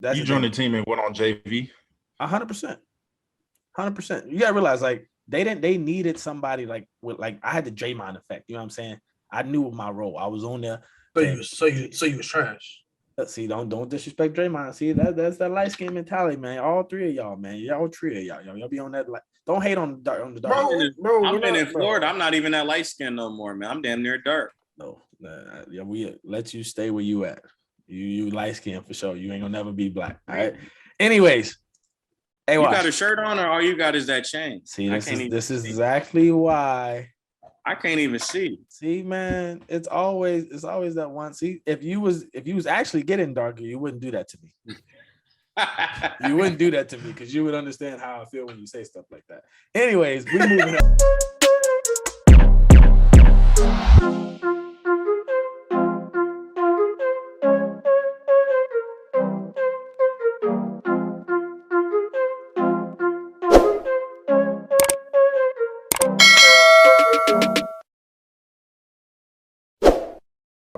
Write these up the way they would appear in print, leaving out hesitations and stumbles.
You joined the team and went on JV? 100%. 100%. You gotta realize, like, they needed somebody like with like I had the Draymond effect. You know what I'm saying? I knew my role. I was on there. So you was trash. See, don't disrespect Draymond. See, that's that light skin mentality, man. All three of y'all, man. Y'all three of y'all be on that. Don't hate on the dark. Bro, I'm in Florida. I'm not even that light skin no more, man. I'm damn near dark. No, yeah, we let you stay where you at. You light skin for sure. You ain't gonna never be black. All right. Anyways, hey, you got a shirt on, or all you got is that chain? See, this is exactly why I can't even see. See, man, it's always that one. See, if you was actually getting darker, you wouldn't do that to me. You wouldn't do that to me because you would understand how I feel when you say stuff like that. Anyways, we moving on.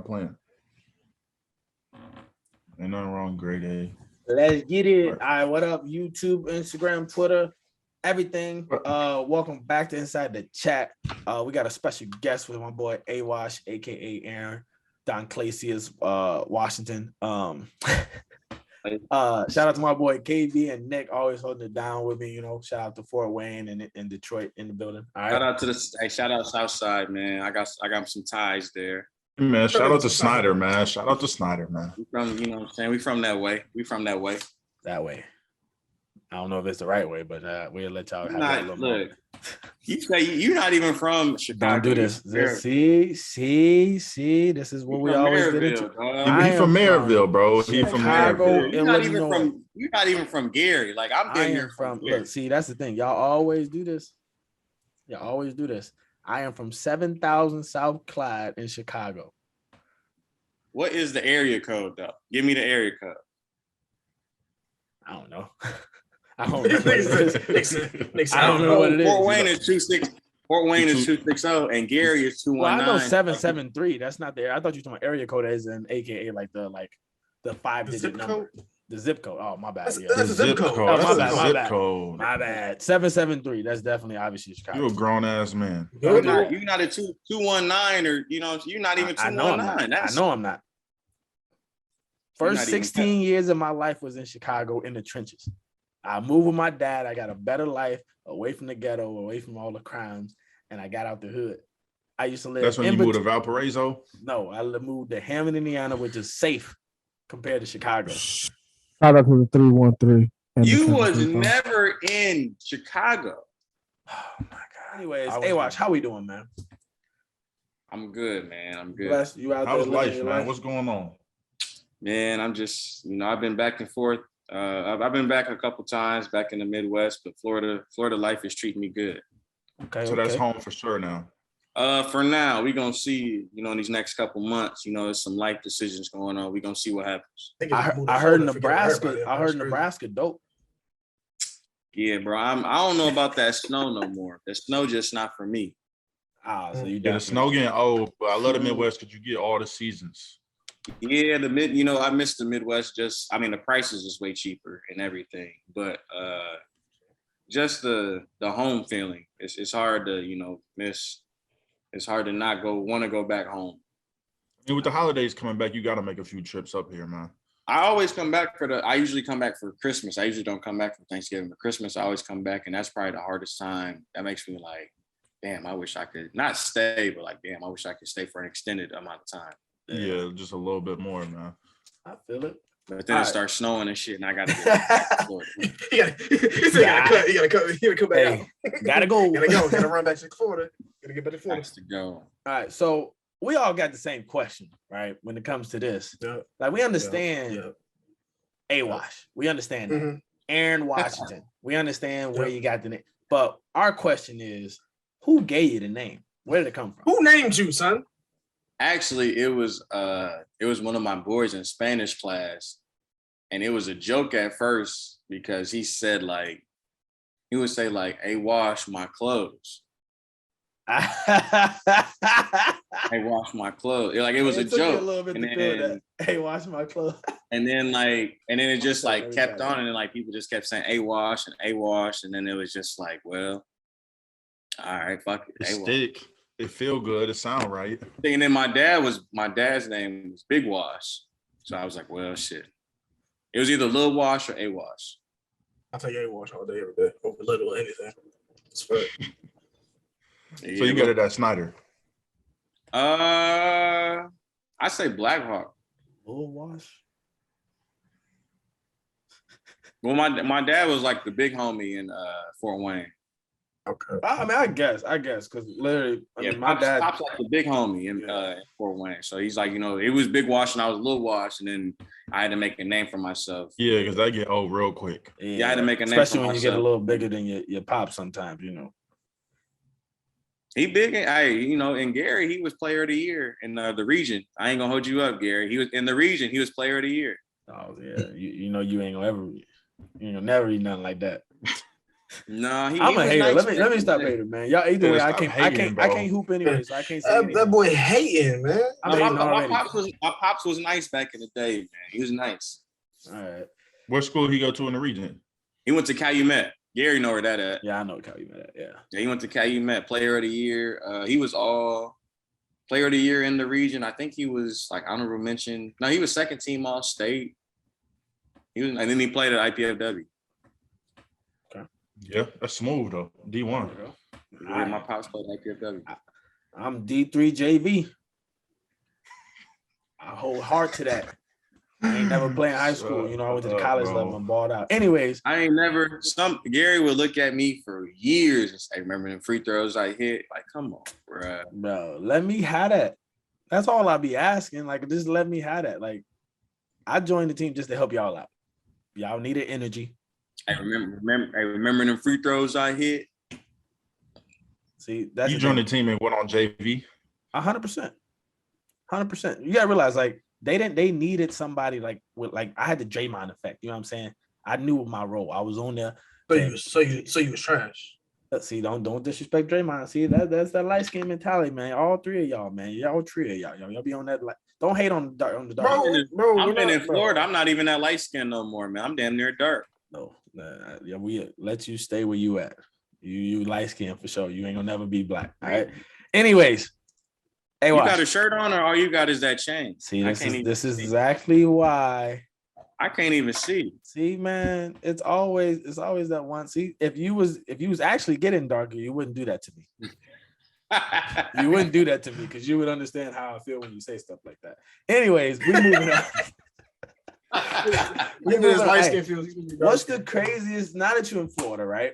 Playing. Ain't nothing wrong, grade A. Let's get it. All right, what up? YouTube, Instagram, Twitter, everything. Welcome back to Inside the Chat. We got a special guest with my boy AWash, aka Aaron, Don Clasius, Washington. Shout out to my boy KB and Nick, always holding it down with me. You know, shout out to Fort Wayne and Detroit in the building. All right. Shout out Southside, man. I got some ties there. Man, shout out to Snyder, man. Shout out to Snyder, man. We from, you know what I'm saying? We from that way. That way. I don't know if it's the right way, but we'll let y'all have that a little more. You say you're not even from Chicago. Don't do this. See. This is what we always get into. He from Maryville, bro. He from Maryville. You're not even from Gary. Like I'm here from. Look, see, that's the thing. Y'all always do this. I am from 7,000 South Clyde in Chicago. What is the area code, though? Give me the area code. I don't know. I don't remember what it is. I don't know what it is. Fort Wayne is 26. Fort Wayne is 260, and Gary is 219. Well, I know 773. That's not there. I thought you were talking about area code as in AKA like the 5-digit number. The zip code. Oh, my bad. That's a zip code. Oh, my bad. 773. That's definitely obviously Chicago. You're a grown ass man. You're not a 219 or you're not even 219. I know I'm not. First 16 years of my life was in Chicago in the trenches. I moved with my dad. I got a better life away from the ghetto, away from all the crimes, and I got out the hood. I used to live. That's when you moved to Valparaiso? No, I moved to Hammond, Indiana, which is safe compared to Chicago. Shout out to the 313. You was never in Chicago. Oh my God. Anyways, AWash, how we doing, man? I'm good, man. I'm good. You out How's life, man? What's going on? Man, I'm just, I've been back and forth. I've been back a couple times back in the Midwest, but Florida life is treating me good. Okay. So that's home for sure now. For now, we're gonna see, in these next couple months, there's some life decisions going on. We're gonna see what happens. I heard Nebraska. I heard Nebraska dope. Yeah, bro. I don't know about that snow no more. The snow just not for me. So you the snow getting old, but I love the Midwest because you get all the seasons. Yeah, I miss the Midwest. The prices is way cheaper and everything, but just the home feeling. It's hard to miss. It's hard to not want to go back home. And with the holidays coming back, you got to make a few trips up here, man. I always come back I usually come back for Christmas. I usually don't come back for Thanksgiving or Christmas. I always come back, and that's probably the hardest time. That makes me like, damn, I wish I could not stay, but like, damn, I wish I could stay for an extended amount of time. Yeah, just a little bit more, man. I feel it. But then it starts snowing and shit, and I gotta get back to Florida. You gotta come back out. Gotta go. Gotta run back to Florida. Gotta get back to Florida. Has to go. All right, so we all got the same question, right? When it comes to this, like we understand AWash, we understand that. Aaron Washington, we understand where you got the name, but our question is, who gave you the name? Where did it come from? Who named you, son? Actually, it was one of my boys in Spanish class, and it was a joke at first because he would say like, "Hey, wash my clothes," Hey, wash my clothes. Like it was a took me joke. a little bit and to feel then, that. Hey, wash my clothes. and then it just like Every kept time. on, and then like people just kept saying AWash and AWash, and then it was just like, well, all right, fuck it. It AWash. stick. It feel good. It sound right. And then my dad's name was Big Wash, so I was like, well, shit. It was either Lil Wash or AWash. I'll take AWash all day, every day, over little anything. It's fair. So you got it at Snyder. I say Blackhawk. Lil Wash. Well, my dad was like the big homie in Fort Wayne. Okay. I mean, I guess, because literally, my Pops, dad. Pops like the big homie in Fort Wayne. So he's like, it was Big Wash and I was Lil Wash, and then I had to make a name for myself. Yeah, because I get old real quick. Yeah, I had to make a name especially for when you get a myself. little bigger than your pop. Sometimes, He big, and Gary, he was player of the year in the region. I ain't gonna hold you up, Gary. He was in the region. He was player of the year. Oh yeah, you ain't gonna ever, never eat nothing like that. Nah, I'm a hater. Let me stop hating, man. Y'all either Yeah, way, stop hating, I bro. can't hoop anyway, so I can't say anything. That boy hating, man. I'm hating already. My pops was nice back in the day, man. He was nice. All right. What school he go to in the region? He went to Calumet. Gary know where that at. Yeah, I know how you met that. Yeah. Yeah, he went to Calumet, player of the year. He was all player of the year in the region. I think he was like honorable mention. No, he was second team all state. And then he played at IPFW. Yeah, that's smooth though. D1. Yeah, my pops played IPFW. I'm D3 JV. I hold hard to that. I ain't never playing high school. I went to the college level and balled out. Anyways, I ain't never. Gary would look at me for years and say, "Remember them free throws I hit?" Like, come on, bro, let me have that. That's all I be asking. Like, just let me have that. Like, I joined the team just to help y'all out. Y'all needed energy. I remember them free throws I hit. See, that's You joined the team and went on JV. 100%. 100%. You gotta realize, like, they needed somebody like I had the Draymond effect. You know what I'm saying? I knew my role. I was on there. So you was trash. See, don't disrespect Draymond. See, that's that light skin mentality, man. All three of y'all, man. Y'all three of y'all be on that. Like, don't hate on the dark. Bro, I'm in Florida. I'm not even that light skin no more, man. I'm damn near dark. No, yeah, we let you stay where you at. You light skin for sure. You ain't gonna never be black. All right. Anyways, hey, you got a shirt on, or all you got is that chain? See, this is exactly why I can't even see. See, man, it's always that one. See, if you was actually getting darker, you wouldn't do that to me. You wouldn't do that to me because you would understand how I feel when you say stuff like that. Anyways, we moving on. What's the craziest? Now that you're in Florida, right?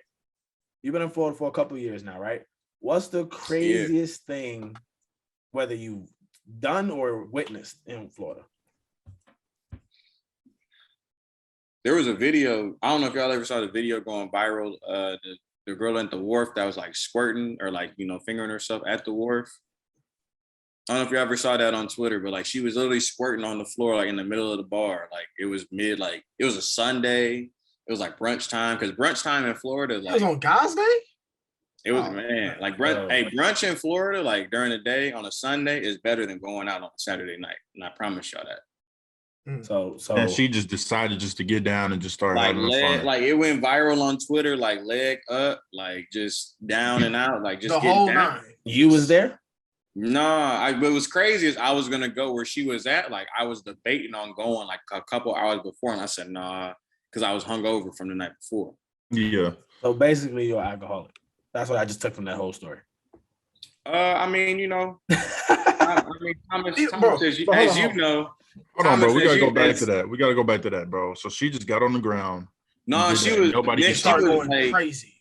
You've been in Florida for a couple of years now, right? What's the craziest thing, whether you've done or witnessed in Florida? There was a video. I don't know if y'all ever saw the video going viral. The girl at the wharf that was like squirting or like, fingering herself at the wharf. I don't know if you ever saw that on Twitter, but like she was literally squirting on the floor, like in the middle of the bar. Like it was it was a Sunday. It was like brunch time, because brunch time in Florida, like it was on God's day. It was like brunch. Hey, brunch in Florida, like during the day on a Sunday, is better than going out on a Saturday night, and I promise y'all that. So and she just decided just to get down and just start like having fun. Like it went viral on Twitter, like leg up, like just down and out, like just the getting whole down. nine. You was there? No, what was crazy is I was gonna go where she was at. Like I was debating on going like a couple hours before, and I said nah, because I was hungover from the night before. Yeah. So basically, you're an alcoholic. That's what I just took from that whole story. I mean, Thomas, as you know. Hold on, bro. We gotta go back to that. We gotta go back to that, bro. So she just got on the ground. No, she was. Nobody then started going like, crazy.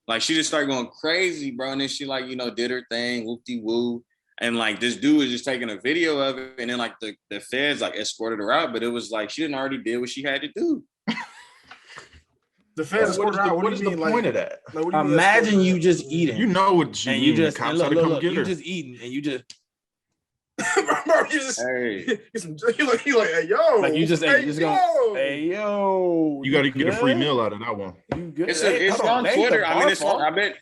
Like she just started going crazy, bro. And then she like, did her thing, whoop-de woo. And like this dude was just taking a video of it, and then like the feds like escorted her out, but it was like she didn't already did what she had to do. The feds escorted her out. What is the point of that? Like, imagine you just eating. You know what she and you just the cops look, had to come look, get you her. just eating and you just bro, you just hey. You like, hey yo, like you just hey, you just yo. go, hey yo. You got to get a free meal out of that one. You good? It's on Twitter. I mean, it's on. I bet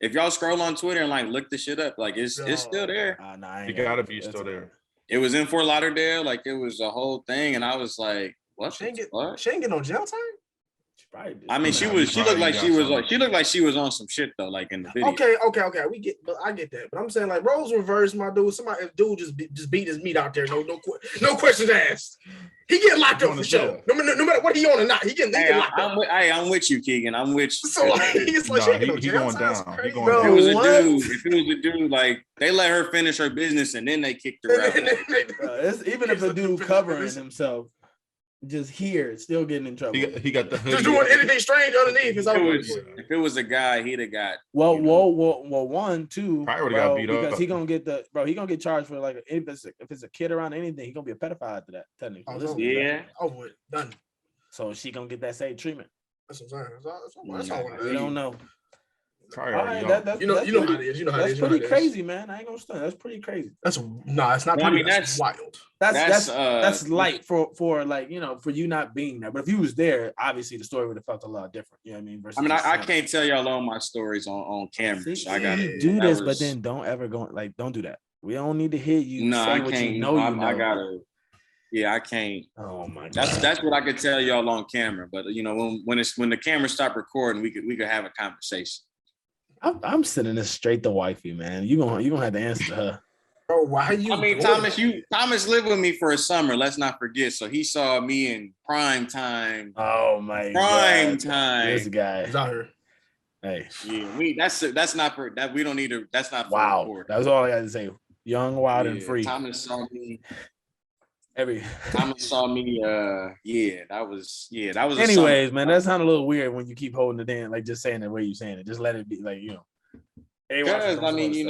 If y'all scroll on Twitter and like look the shit up, like it's still there. Nah, It gotta be still there. It was in Fort Lauderdale, like it was a whole thing, and I was like, "What? She ain't get no jail time. I mean, she looked like she was on some shit though, like in the video. Okay. I get that, but I'm saying like roles reversed, my dude. If dude just beat his meat out there, no questions asked. He getting locked up for sure. No matter what he on or not, he getting locked up. I'm with you, Keegan. I'm with you. So like, he's like, he going down. He going Bro, down. If it was a dude, like they let her finish her business and then they kicked her out. Even if a dude covering himself, just here, still getting in trouble. He got the hoodie. Just doing anything strange underneath. If it was a guy, he'd have got. Well, 1, 2. Probably would have got beat up because he gonna get he gonna get charged for like if it's a kid around anything, he gonna be a pedophile after that. Technically, Yeah. Done. So she gonna get that same treatment. That's what I'm saying. That's all. We don't know. Probably All already right, young. You know how it is. That's pretty crazy, man. I ain't gonna stand. That's pretty crazy. It's not. Well, I mean, that's wild. That's light for like for you not being there. But if you was there, obviously the story would have felt a lot different. You know what I mean? I mean, I can't tell y'all all my stories on camera. See, so I gotta do this, but then don't ever go don't do that. We don't need to hear you say what you know. I gotta. Yeah, I can't. Oh my God. That's what I could tell y'all on camera. But when the camera stopped recording, we could have a conversation. I'm sending this straight to wifey, man. You gonna have to answer to her. Bro, why you? I mean, Thomas lived with me for a summer. Let's not forget. So he saw me in prime time. Oh my prime God. time. This guy. He's out here. Hey. Yeah, that's not for that. We don't need to. That's not. Wow. For that's all I got to say. Young, wild, and free. Thomas saw me. Thomas saw me. That was. Anyways, man, that sounds a little weird when you keep holding it in, like just saying the way you saying it. Just let it be, like Because I mean,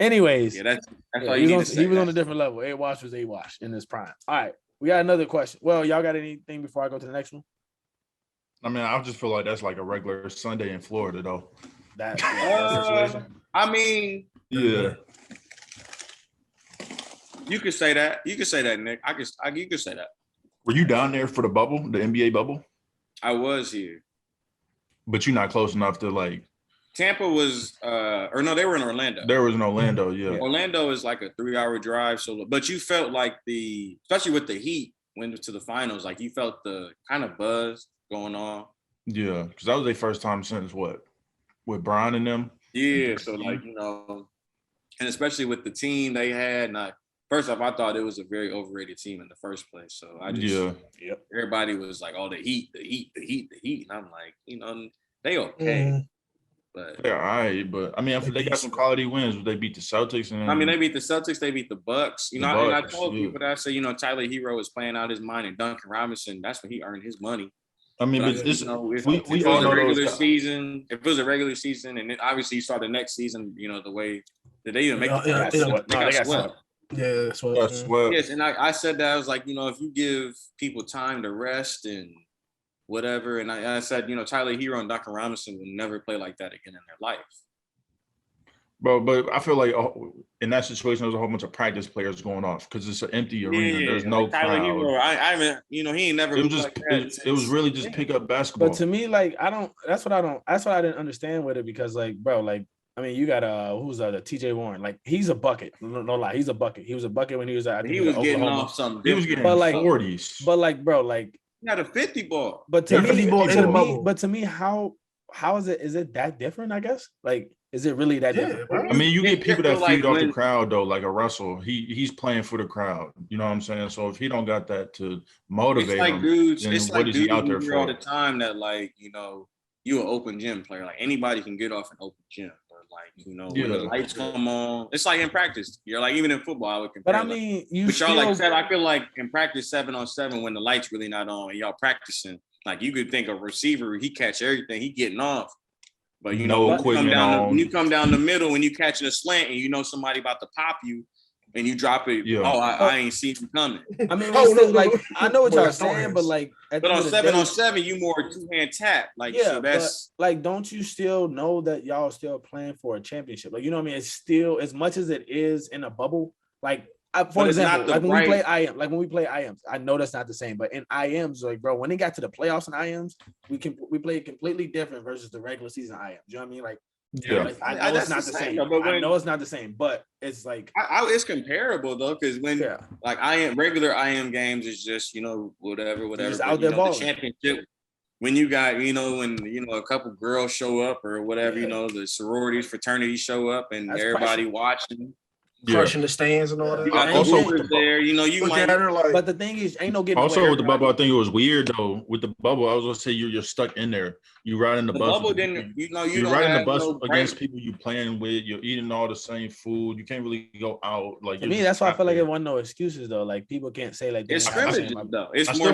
Anyways, that's all he you was need to say. on a different level. AWash was AWash in his prime. All right, we got another question. Well, y'all got anything before I go to the next one? I mean, I just feel like that's like a regular Sunday in Florida, though. That situation. I mean, yeah. You could say that. You could say that, Nick. You could say that. Were you down there for the bubble, the NBA bubble? I was here. But you're not close enough to like. Tampa was, or no, they were in Orlando. There was in Orlando, yeah. Orlando is like a 3-hour drive. So, but you felt like especially with the Heat, went to the finals, like you felt the kind of buzz going on. Yeah, because that was their first time since what? With Brian and them? Yeah, so like, and especially with the team they had, first off, I thought it was a very overrated team in the first place. So I just, everybody was like, "Oh, the Heat," and I'm like, they okay, but they're all right. But I mean, they got some quality wins. They beat the Celtics, and I mean, they beat the Celtics, they beat the Bucks. And I told people that I said, Tyler Hero is playing out his mind, and Duncan Robinson, that's when he earned his money. I mean, but if it was a regular season, and then obviously you saw the next season, the way that they didn't make the they got swept. Yeah, that's what. Yes, and I said that I was like, if you give people time to rest and whatever, and I said, Tyler Hero and Duncan Robinson will never play like that again in their life. Bro, but I feel like in that situation, there's a whole bunch of practice players going off because it's an empty arena. Yeah, there's no Tyler crowd. Hero, I haven't, he ain't never. It was just, it was really just pick up basketball. But to me, like, that's what I didn't understand with it because, like, bro, like, I mean, you got who's the TJ Warren? Like, he's a bucket. No lie, he's a bucket. He was a bucket when he was at. He was getting off something. He was getting 40s. But like, bro, like, he had a 50 ball. But to me, how is it? Is it that different? I guess. Like, is it really that different? I mean, you get people that feed off the crowd though, like a Russell. He's playing for the crowd. You know what I'm saying? So if he don't got that to motivate him, then what is he out there for? All the time that you an open gym player. Like anybody can get off an open gym. When the lights come on, it's like in practice. You're like, even in football, I would compare. But I mean, I feel like in practice 7-on-7 when the lights really not on and y'all practicing, like you could think a receiver, he catch everything, he getting off. But when you come down the middle, when you catching a slant and somebody about to pop you and you drop it, I ain't seen you coming. I mean, I know what y'all saying, but like, but on 7-on-7, you more 2-hand tap. Like, so that's like, don't you still know that y'all still playing for a championship? Like, you know what I mean? It's still as much as it is in a bubble. Like, for example, like when we play IMs, I know that's not the same, but in IMs, like, bro, when it got to the playoffs in IMs, we played completely different versus the regular season IMs. You know what I mean? Like, Yeah, I know it's not the same. I know it's not the same, but it's like it's comparable though, because when like regular IM games is just whatever. Just out there balling. The championship. When you got when a couple girls show up or whatever, the sororities, fraternities show up, and that's everybody watching. Crushing the stands and all that. Also there, you might. But the thing is, ain't no getting also away. With the bubble, I think it was weird though. With the bubble, I was gonna say you're stuck in there. You riding the bus. Bubble didn't. You're riding the bus against people you playing with. You're eating all the same food. You can't really go out. Like to me, that's why I feel like it wasn't no excuses though. Like people can't say like it's scrimmages though. I still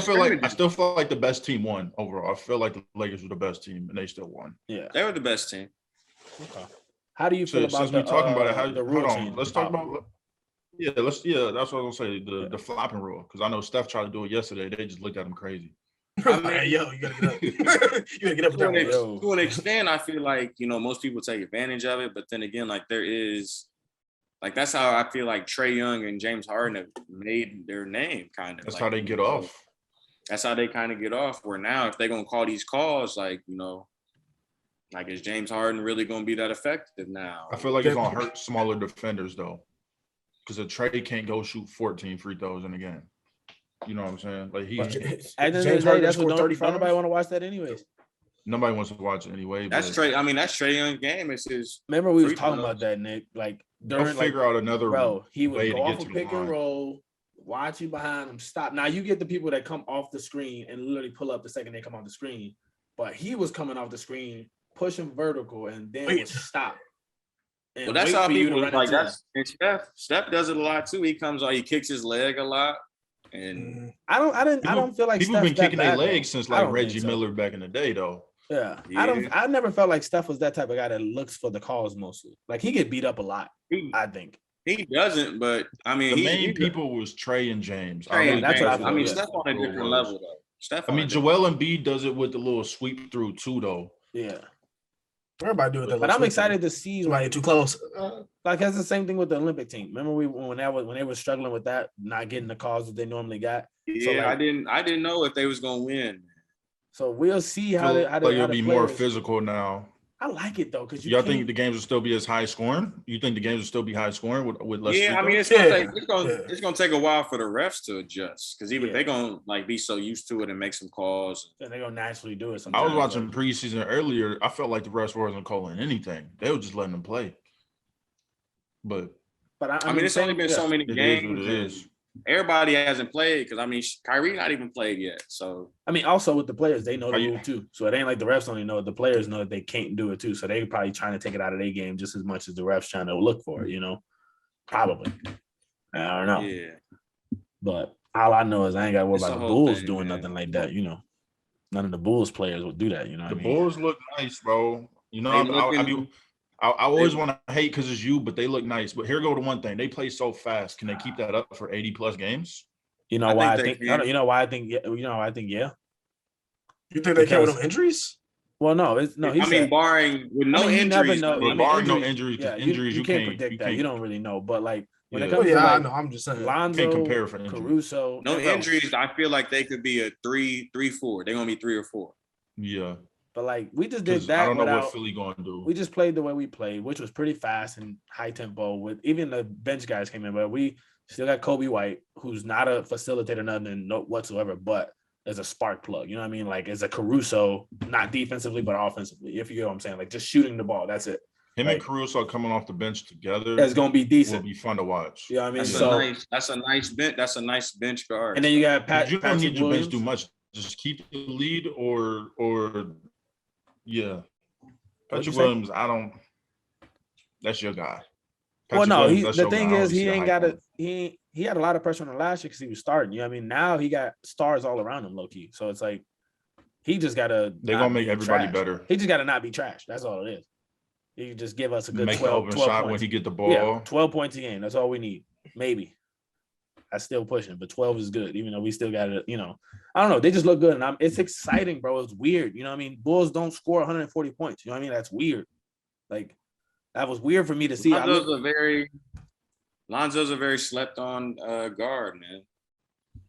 feel like the best team won overall. I feel like the Lakers were the best team and they still won. Yeah, they were the best team. Okay. How do you feel about since we talking about it? The rule change? Let's talk about. Yeah, that's what I was gonna say. The flopping rule, because I know Steph tried to do it yesterday. They just looked at him crazy. I mean, you gotta get up. You gotta get up. To an extent, I feel like most people take advantage of it, but then again, like there is, like that's how I feel like Trae Young and James Harden have made their name kind of. That's how they get off. That's how they kind of get off. Where now, if they're gonna call these calls, like like is James Harden really gonna be that effective now? I feel like it's gonna hurt smaller defenders though. Because a Trae can't go shoot 14 free throws in a game. You know what I'm saying? Like at the end of the day, that's what nobody want to watch that anyways. Nobody wants to watch it anyway. That's Trae. I mean, that's Trae Young's game. It's his. Remember we was talking about that, Nick. Like they'll figure out another he would go off a pick and roll, watch you behind him, stop. Now you get the people that come off the screen and literally pull up the second they come off the screen. But he was coming off the screen, pushing vertical, and then would stop. Well, that's how people like that. And Steph does it a lot too. He comes on, he kicks his leg a lot, and I don't feel like people Steph's been kicking their legs though. since like Reggie Miller back in the day, though. Yeah, I never felt like Steph was that type of guy that looks for the calls mostly. Like he get beat up a lot. I think he doesn't, but I mean, the main people was Trae and James. That's what I mean, Steph on a different level though. Joel Embiid does it with the little sweep through too, though. Yeah. Everybody do it, but I'm excited to see like too close. Like that's the same thing with the Olympic team. Remember when they were struggling with that, not getting the calls that they normally got. Yeah, so I didn't know if they was gonna win. So we'll see how it'll be more physical now. I like it though, because y'all think the games will still be as high scoring? You think the games will still be high scoring with less? Yeah, I mean it's gonna take a while for the refs to adjust because even they're gonna like be so used to it and make some calls. And they're gonna naturally do it. Sometimes. I was watching preseason earlier. I felt like the refs wasn't calling anything. They were just letting them play. But I mean it's only been so many games. It is. Everybody hasn't played because I mean Kyrie not even played yet. So I mean, also with the players, they know the rule too. So it ain't like the refs only know it. The players know that they can't do it too. So they probably trying to take it out of their game just as much as the refs trying to look for it. Probably. I don't know. Yeah. But all I know is I ain't got to worry about the Bulls doing nothing like that. None of the Bulls players will do that. The Bulls look nice, bro. I always want to hate because it's you, but they look nice. But here go the one thing: they play so fast. Can they keep that up for 80+ games? You know why I think? You know why I think? Yeah. You think they can with them injuries? Well, no, it's no. Barring with no injuries, barring no injuries, injuries you can't predict that. You don't really know, but like when it comes to I know. I'm just saying. Lonzo, can't compare for Caruso, no injuries. I feel like they could be a 3-4. They're gonna be 3 or 4. Yeah. But like we just did that. I don't know what Philly gonna do. We just played the way we played, which was pretty fast and high tempo. With even the bench guys came in, but we still got Kobe White, who's not a facilitator, nothing whatsoever, but as a spark plug. You know what I mean? Like as a Caruso, not defensively but offensively. If you get what I'm saying, like just shooting the ball. That's it. Him and Caruso coming off the bench together. That's gonna be decent. Will be fun to watch. You know what I mean? That's a nice bench. That's a nice bench guard. And then you got Pat. You don't need your bench do much. Just keep the lead or. Yeah, Patrick Williams. That's your guy. Well, no. The thing is, he ain't got He had a lot of pressure on him last year because he was starting. You know what I mean? Now he got stars all around him, low key. So it's like he just gotta. They're gonna make everybody better. He just gotta not be trash. That's all it is. He can just give us a good make 12 open shot points. when he get the ball. Yeah, 12 points a game. That's all we need. Maybe. That's still pushing, but 12 is good, even though we still got it, I don't know. They just look good, and it's exciting, bro. It's weird. You know what I mean? Bulls don't score 140 points. You know what I mean? That's weird. Like, that was weird for me to see. Lonzo's a very slept-on guard, man.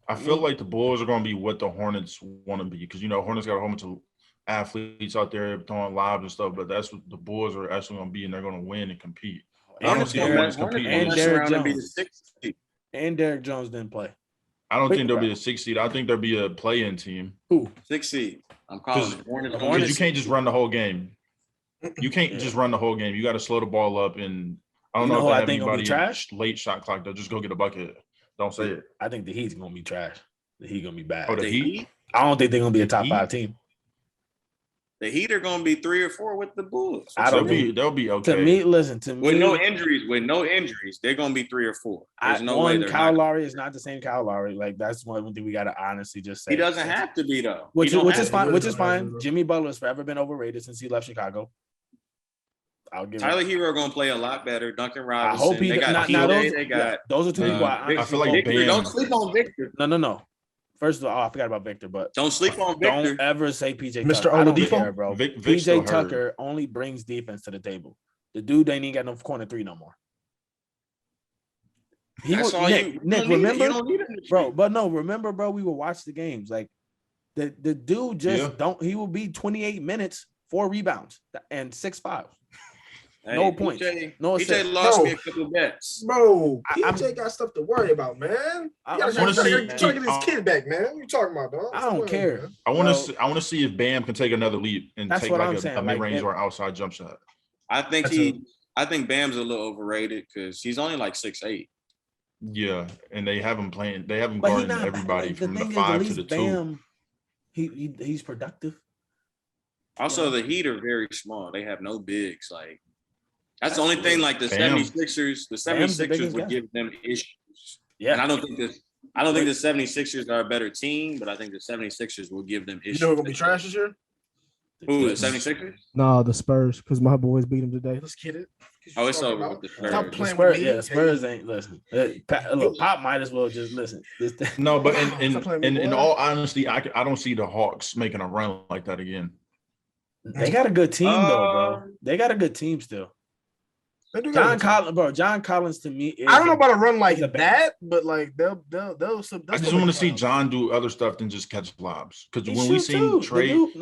I feel like the Bulls are going to be what the Hornets want to be because, Hornets got a whole bunch of athletes out there throwing lobs and stuff, but that's what the Bulls are actually going to be, and they're going to win and compete. I don't see the Hornets competing. And Derrick Jones. And Derrick Jones didn't play. I don't think there'll be a 6 seed. I think there'll be a play-in team. Who? 6 seed. I'm calling it. Because you can't just run the whole game. You can't just run the whole game. You got to slow the ball up. And I don't know if they have anybody trash late shot clock. They'll just go get a bucket. Don't say it. I think the Heat's gonna be trash. The Heat gonna be bad. Oh, the Heat? I don't think they're gonna be a top 5 team. The Heat are gonna be 3 or 4 with the Bulls. They'll be okay. To me, with no injuries, they're gonna be 3 or 4. There's no way. Kyle Lowry is not the same Kyle Lowry. Like that's one thing we gotta honestly just say. He doesn't have to be though. Which is fine. Which is fine. Jimmy Butler's forever been overrated since he left Chicago. I'll give Tyler Hero gonna play a lot better. Duncan Robinson. I hope he they got those are 2 people. I feel like Victor, don't sleep on Victor. No. First of all, I forgot about Victor, but don't sleep on Victor. Don't ever say PJ Mr. Tucker. I don't Oladipo? care, bro. PJ Tucker only brings defense to the table. The dude ain't even got no corner 3 no more. Nick, remember, bro? But no, remember, bro. We will watch the games. Like the dude just don't. He will be 28 minutes, 4 rebounds, and 6 fouls. No points. No assists. PJ lost me a couple bets. Bro, PJ got stuff to worry about, man. You gotta try to get his kid back, man. What you talking about, dog? I don't care. I want to see if Bam can take another leap and take like a mid-range or outside jump shot. I think Bam's a little overrated because he's only like 6'8". Yeah, and they have him playing. They have him guarding everybody from the 5 to the 2. He's productive. Also, the Heat are very small. They have no bigs. Like that's the only thing. Like the 76ers, the 76ers would give them issues. Yeah, and I don't think the 76ers are a better team, but I think the 76ers will give them issues. You know who's gonna be trash this year? Who, the 76ers? No, the Spurs, because my boys beat them today. Let's get it. Oh, it's over with the Spurs. Stop playing with me. Yeah, the Spurs ain't listen. Look, Pop might as well just listen. No, but in all honesty, I don't see the Hawks making a run like that again. They got a good team though, bro. They got a good team still. John Collins to me is I don't know about a run like that, but like they'll I just want to see John do other stuff than just catch lobs. Because when we seen Trey, his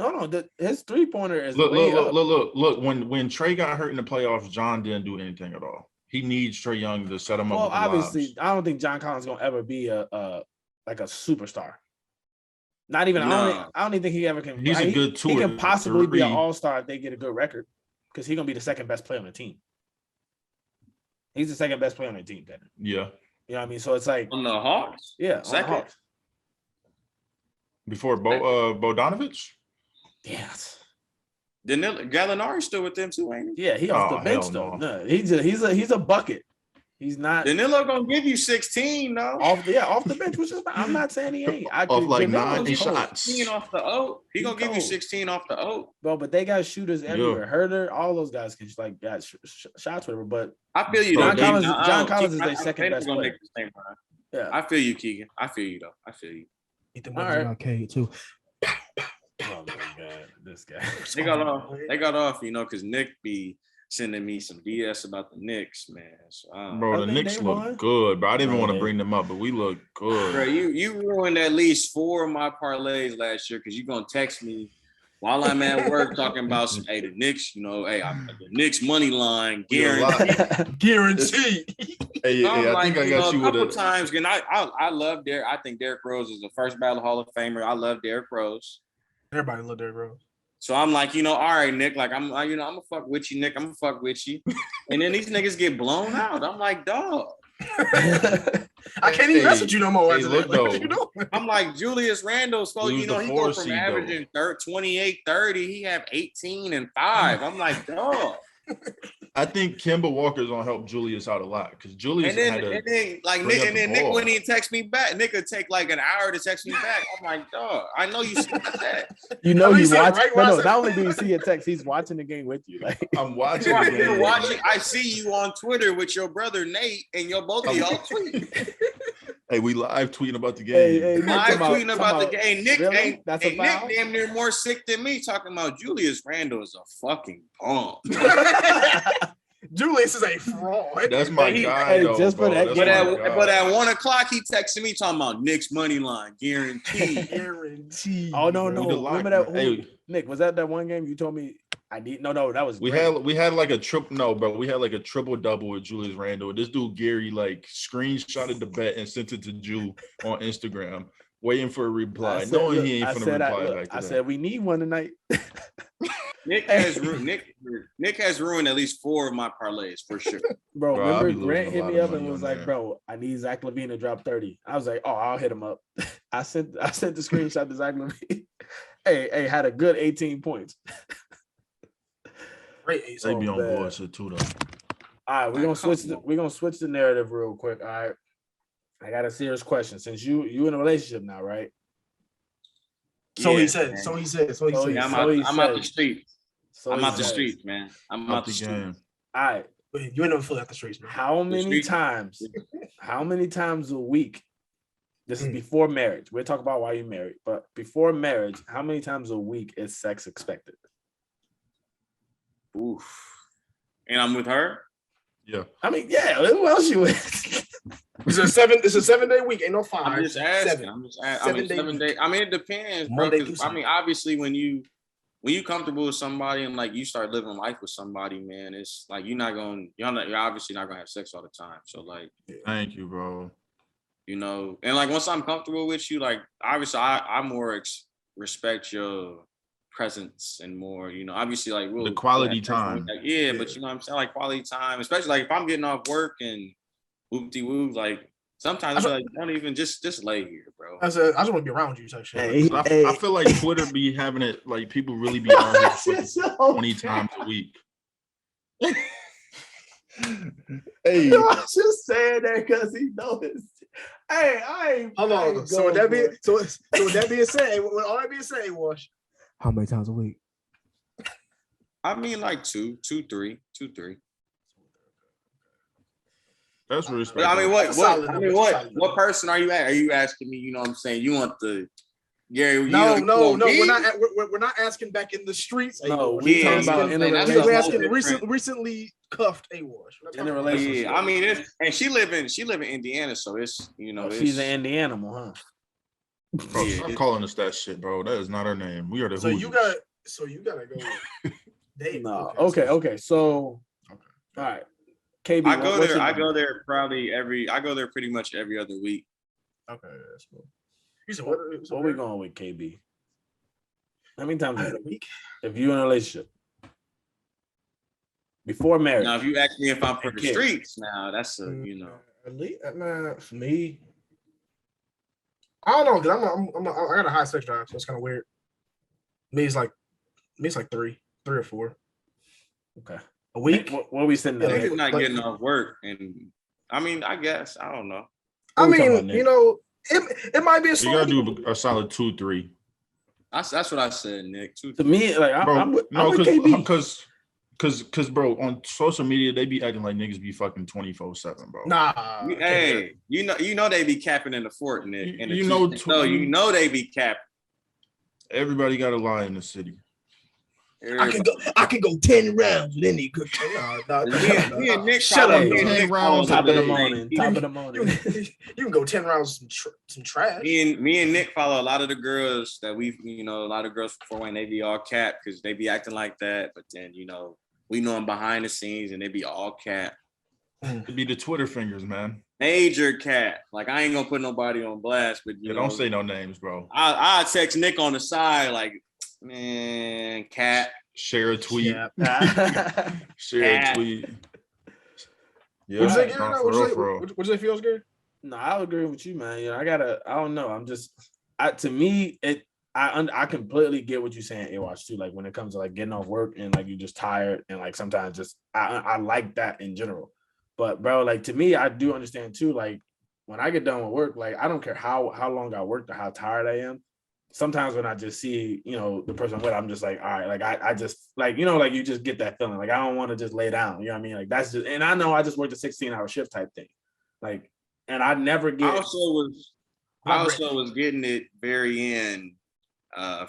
3-pointer is look. When Trey got hurt in the playoffs, John didn't do anything at all. He needs Trey Young to set him up. Well, obviously, I don't think John Collins gonna ever be a superstar. Not even. I don't even think he ever can. He's a good tool. He can possibly be an all-star if they get a good record, because he's gonna be the second best player on the team. He's the second best player on the team, then. Yeah. You know what I mean? So it's like on the Hawks. Yeah, second. Hawks. Before Bogdanovich. Yes. Gallinari's still with them too, ain't he? Yeah, he off the bench though. No, he's a bucket. He's not. Danilo gonna give you 16 though. Off the bench, which is I'm not saying he ain't. Off like 9 shots. 16 off the oak. He gonna give you 16 off the oak. Bro, but they got shooters everywhere. Herder, all those guys can got shots, whatever. But I feel you. John Collins is their second best player. Yeah, I feel you, Keegan. I feel you though. I feel you. Eat the arcade too. Oh my god, this guy. They got off, because Nick be sending me some BS about the Knicks, man. So, bro, the Knicks look good, bro. I didn't even want to bring them up, but we look good. Bro, you ruined at least 4 of my parlays last year because you're gonna text me while I'm at work talking about some. Hey, the Knicks, the Knicks money line guarantee. Hey, I think I got you a couple times. And I love Derrick. I think Derrick Rose is the first ballot Hall of Famer. I love Derrick Rose. Everybody love Derrick Rose. So I'm like, all right, Nick, like I'm gonna fuck with you, Nick. I'm gonna fuck with you. And then these niggas get blown out. I'm like, dog. I can't even mess with you no more. I'm like, Julius Randle, he go from averaging 28, 30. He have 18 and 5. I'm like, dog. I think Kemba Walker's gonna help Julius out a lot because Julius Nick wouldn't even text me back. Nick would take like an hour to text me back. I'm like, dog, I know you see that. You know he's watching. Not only do you see a text, he's watching the game with you. Like I'm watching. You're watching. I see you on Twitter with your brother Nate, and both of y'all tweet. Hey, we live tweeting about the game. Hey, live tweeting about the game. Nick, really? Nick damn near more sick than me talking about Julius Randle is a fucking bum. Julius is a fraud. That's my guy, though, just bro. for that. But at 1 o'clock, he texted me talking about Knicks money line, guaranteed. Guaranteed. Oh no. Remember that? Hey, Nick, was that one game you told me I need? No, that was. We had like a triple. No, bro, we had like a triple double with Julius Randle. This dude Gary like screenshotted the bet and sent it to Ju on Instagram, waiting for a reply, knowing he ain't finna reply back to that. I said we need one tonight. Nick has ruined at least 4 of my parlays for sure. Bro, remember Grant hit me up and was like, "Bro, I need Zach LaVine to drop 30." I was like, "Oh, I'll hit him up." I sent the screenshot to Zach LaVine. Hey, had a good 18 points. Great. They be on bullshit too, though. All right, we're gonna switch the narrative real quick. All right, I got a serious question. Since you in a relationship now, right? So he said. I'm out the streets. I'm out the streets, man. I'm out the streets. All right. You ain't never fully out the streets, man. How many times a week? This is before marriage. We'll talk about why you're married, but before marriage, how many times a week is sex expected? Oof. And I'm with her? Yeah. I mean, yeah. Who else you with? It's a 7-day week. Ain't no 5. I'm just asking. 7 days. I mean, it depends, bro. I mean, obviously, when you comfortable with somebody and like you start living life with somebody, man, it's like you're obviously not gonna have sex all the time. So like, thank you, bro. You know, and like once I'm comfortable with you, like obviously I more respect your presence and more, you know, obviously like the quality time. Like, yeah, but you know what I'm saying, like quality time, especially like if I'm getting off work and whoop-de-whoop, like sometimes I like don't even just lay here, bro. I just want to be around you, type shit. I feel like Twitter be having it like people really be on here 20 times a week. Hey, I was just saying that because he noticed. Hey, hold on. So with that being said, with all that being said, Wash. How many times a week? I mean, like 2, 3. That's respectful. I mean, what person are you at? Are you asking me? You know what I'm saying? You want the Gary? No. We're not asking back in the streets. No, we talking about in a relationship. We're asking recently cuffed AWash. In a relationship. Yeah, I mean, she live in Indiana, so it's she's an Indiana animal, huh? Bro, stop calling us that shit, bro. That is not her name. We are the So you gotta go. Dave. No. Okay. So, all right. KB, I go there pretty much every other week. Okay, that's cool. You said what we going with, KB? How many times a week? If you're in a relationship before marriage. Now, if you ask me if I'm for the streets, now that's for me. I don't know, because I got a high sex drive, so it's kind of weird. Me, it's like 3 or 4. Okay. A week? What are we sitting there? Niggas not getting off work, and I mean, I guess I don't know. I mean, you know, it might be a solid. You gotta do a solid 2, 3. That's what I said, Nick. 2, 3. To me, like I'm with KB. Cause bro, on social media they be acting like niggas be fucking 24/7, bro. Nah. Hey, you know they be capping in the fort, Nick. You know they be capping. Everybody got a lie in the city. I can go 10 rounds with any good. Me and Nick shut up. 10 rounds top of the morning. You can go 10 rounds some trash. Me and Nick follow a lot of the girls that a lot of girls before when they be all cap because they be acting like that, but then we know them behind the scenes and they be all cap. It'd be the Twitter fingers, man. Major cap. Like I ain't gonna put nobody on blast, but don't say no names, bro. I text Nick on the side like, man, cat. Share a tweet. Yeah. Share a tweet. Yeah. What'd you say, feels good? No, I agree with you, man. I don't know. To me, I completely get what you're saying, AWash, too. Like when it comes to like getting off work and like you're just tired and like sometimes just I like that in general. But bro, like to me, I do understand too. Like when I get done with work, like I don't care how long I worked or how tired I am. Sometimes when I just see, the person I'm with, I'm just like, all right, like I just like, like you just get that feeling. Like I don't want to just lay down. You know what I mean? Like that's just, and I know I just worked a 16-hour shift type thing. Like, and I never get. I also was getting it very end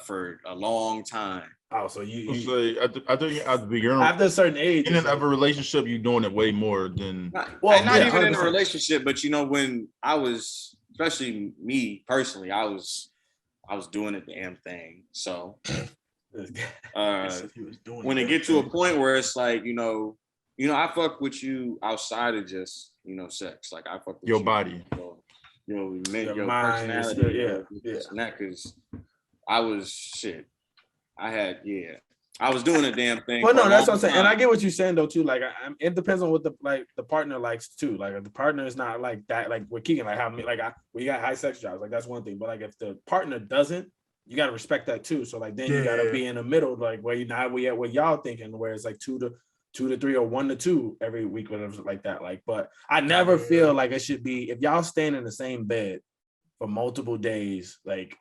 for a long time. Oh, so you say, I think at the beginning, after a certain age, in a relationship, you're doing it way more than. Not yeah, even 100%. in a relationship, but when I was, especially me personally, I was doing the damn thing. So when it get to a point where it's like, I fuck with you outside of just, sex. Like I fuck with your you, body. Your mind, personality, yeah. and that, because I was I was doing a damn thing. Well, no, that's what I'm saying, and I get what you're saying though too. Like, it depends on what the partner likes too. Like, if the partner is not like that, like with Keegan, like we got high sex drives, like that's one thing. But like, if the partner doesn't, you gotta respect that too. So like, then you gotta be in the middle, like where we at what y'all thinking, where it's like 2 to 3 or 1 to 2 every week, whatever like that. Like, but I never feel like it should be if y'all stand in the same bed for multiple days, like